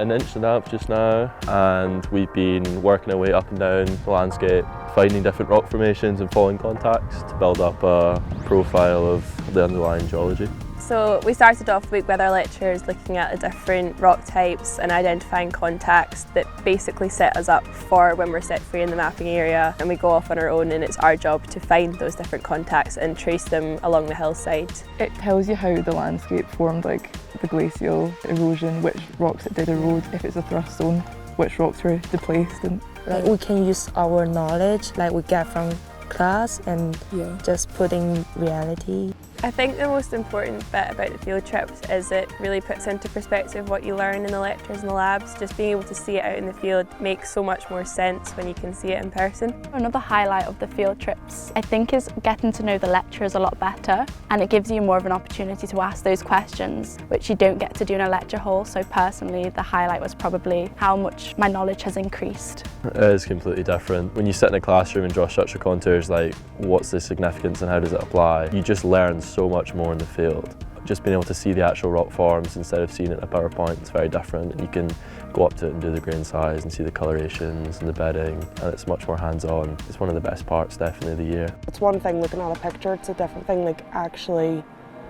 an inch and a half just now, and we've been working our way up and down the landscape, finding different rock formations and following contacts to build up a profile of the underlying geology. So we started off the week with our lecturers looking at the different rock types and identifying contacts that basically set us up for when we're set free in the mapping area, and we go off on our own and it's our job to find those different contacts and trace them along the hillside. It tells you how the landscape formed, like the glacial erosion, which rocks it did erode, if it's a thrust zone, which rocks were displaced. And like we can use our knowledge like we get from class and just put in reality. I think the most important bit about the field trips is it really puts into perspective what you learn in the lectures and the labs. Just being able to see it out in the field makes so much more sense when you can see it in person. Another highlight of the field trips, I think, is getting to know the lecturers a lot better, and it gives you more of an opportunity to ask those questions which you don't get to do in a lecture hall. So personally, the highlight was probably how much my knowledge has increased. It is completely different. When you sit in a classroom and draw structure contours, like what's the significance and how does it apply, you just learn so much more in the field. Just being able to see the actual rock forms instead of seeing it in a PowerPoint is very different, and you can go up to it and do the grain size and see the colorations and the bedding, and it's much more hands-on. It's one of the best parts definitely of the year. It's one thing looking at a picture, it's a different thing like actually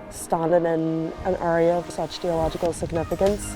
standing in an area of such geological significance.